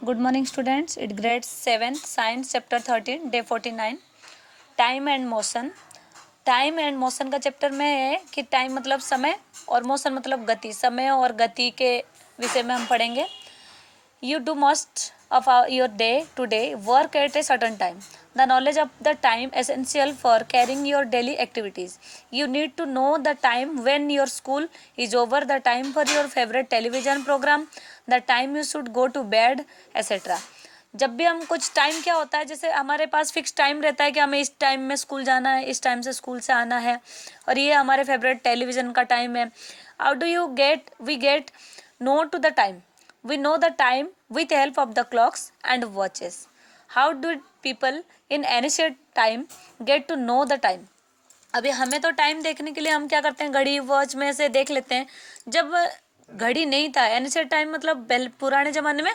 Good morning students. It grade 7 science chapter 13 day 49 time and motion. Time and motion का chapter में है कि time मतलब समय और मोशन मतलब गति. समय और गति के विषय में हम पढ़ेंगे. You do most of your day today work at a certain time. The knowledge of the time essential for carrying your daily activities. You need to know the time when your school is over, the time for your favorite television program, the time you should go to bed, etc. जब भी हम कुछ time क्या होता है, जैसे हमारे पास fix time रहता है कि हमें इस टाइम में स्कूल जाना है, इस टाइम से स्कूल से आना है, और ये हमारे फेवरेट टेलीविज़न का टाइम है. How do you get we get know to the time. We know the time with the help of the clocks and watches. How do people in ancient time get to know the time? अभी हमें तो time देखने के लिए हम क्या करते हैं, घड़ी वॉच में से देख लेते हैं. जब घड़ी नहीं था, एनिशियंट टाइम मतलब पुराने ज़माने में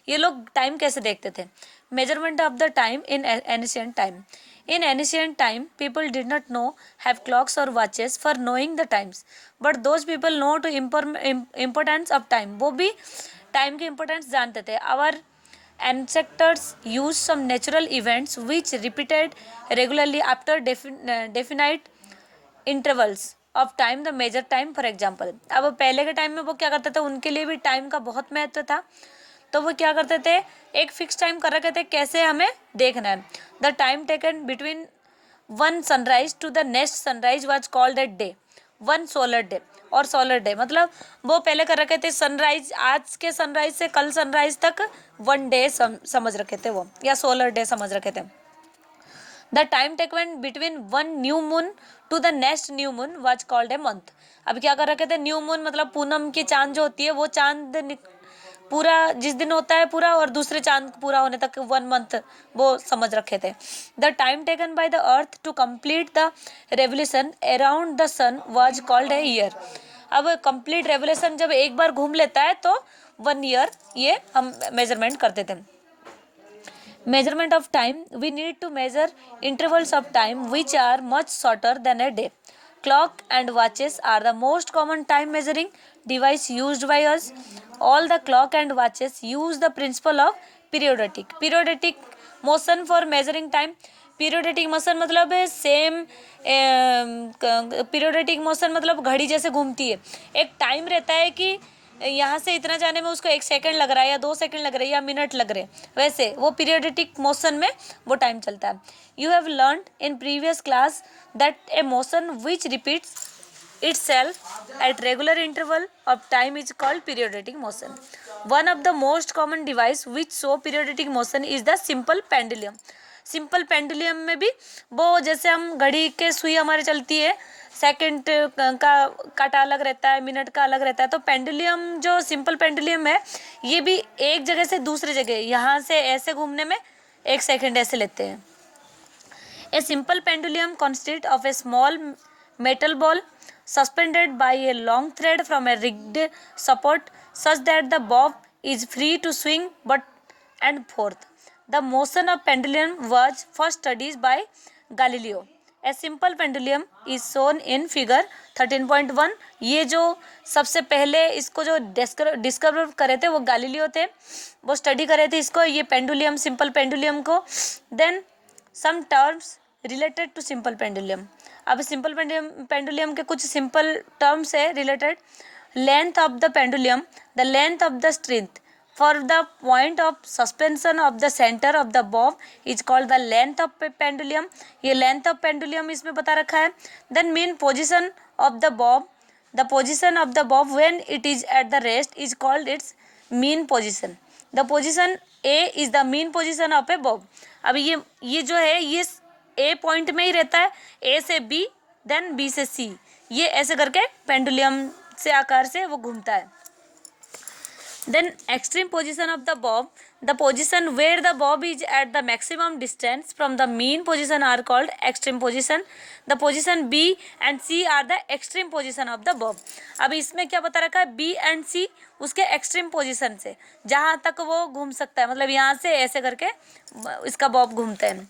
ये लोग टाइम कैसे देखते थे. Measurement of the time in ancient time. In ancient time, people did not know have clocks or watches for knowing the times, but those people know to importance of time. वो भी time की importance जानते थे. Our ancestors used some natural events which repeated regularly after definite intervals of time the measure time. For example, अब पहले के time में वो क्या करते थे, उनके लिए भी टाइम का बहुत महत्व था. तो वो क्या करते थे, एक फिक्स टाइम कर रखे थे कैसे हमें देखना है. The time taken between one sunrise to the next sunrise was called a day. One solar day. और सोलर डे मतलब वो पहले कर रखे थे सनराइज, आज के सनराइज से कल सनराइज तक वन डे समझ रखे थे वो, या सोलर डे समझ रखे थे. The time taken between one new moon to the next new moon was called a month. अब क्या कर रखे थे, न्यू मून मतलब पूनम की चांद जो होती है, वो चांद पूरा जिस दिन होता है पूरा, और दूसरे चांद पूरा होने तक वन मंथ वो समझ रखे थे. The time taken by the earth to complete the revolution around the sun was called a year. अब कंप्लीट रेवोल्यूशन जब एक बार घूम लेता है तो 1 ईयर ये हम मेजरमेंट करते थे. Measurement of time. We need to measure intervals of time which are much shorter than a day. Clock and watches are the most common time measuring device used by us. All the clock and watches use the principle of periodic motion for measuring time. Periodic motion मतलब है same. Periodic motion मतलब घड़ी जैसे घूमती है. एक time रहता है कि यहाँ से इतना जाने में उसको 1 सेकंड लग रहा है, या 2 सेकंड लग रहे हैं, या मिनट लग रहे हैं. वैसे वो पीरियोडिक मोशन में वो टाइम चलता है. You have learned in previous class that A motion which repeats itself at regular interval of time is called periodic motion. One of the most common device which show periodic motion is the simple pendulum. Simple pendulum में भी वो जैसे हम घड़ी के सुई हमारे चलती है, सेकंड का काटा अलग रहता है, मिनट का अलग रहता है. तो पेंडुलियम जो सिंपल पेंडुलियम है, ये भी एक जगह से दूसरी जगह, यहाँ से ऐसे घूमने में 1 सेकंड ऐसे लेते हैं. A simple pendulum consist of a small metal ball suspended by a long thread from a rigged support such that the bob is free to swing but and forth. The motion of pendulum was first studied by Galileo. A simple pendulum is shown in figure 13.1. ये जो सबसे पहले इसको जो discover करे थे वो Galileo थे, वो स्टडी करे थे इसको, ये पेंडुलियम, सिंपल पेंडुलियम को. Then some terms related to simple pendulum. अब सिंपल पेंडुलियम के कुछ सिंपल टर्म्स है related. Length of the pendulum, the length of the string for the point of suspension of the centre of the bob is called the length of pendulum. ये length of pendulum इसमें बता रखा है. Then mean position of the bob, the position of the bob when it is at the rest is called its mean position. The position A is the mean position of A Bob. अब ये जो है ये ए point में ही रहता है, ए से B, then B से सी, ये ऐसे करके पेंडुलियम से आकार से वो घूमता है. Then extreme position of the bob, the position where the bob is at the maximum distance from the mean position are called extreme position. The position B and C are the extreme position of the bob. अब इसमें क्या बता रखा है, B and सी उसके extreme position से जहाँ तक वो घूम सकता है, मतलब यहाँ से ऐसे करके इसका बॉब घूमते हैं.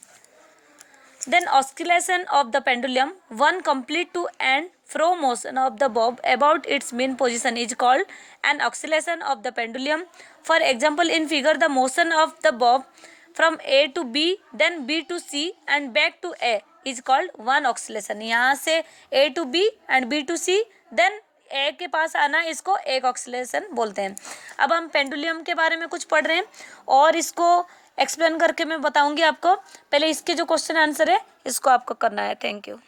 Then oscillation of the pendulum, one complete to end fro motion of the bob about its mean position is called an oscillation of the pendulum. For example in figure the motion of the bob from A to B then B to C and back to A is called one oscillation. यहाँ से A to B and B to C then A के पास आना, इसको एक oscillation बोलते हैं. अब हम पेंडुलम के बारे में कुछ पढ़ रहे हैं और इसको एक्सप्लेन करके मैं बताऊंगी आपको. पहले इसके जो क्वेश्चन आंसर है इसको आपको करना है. Thank you.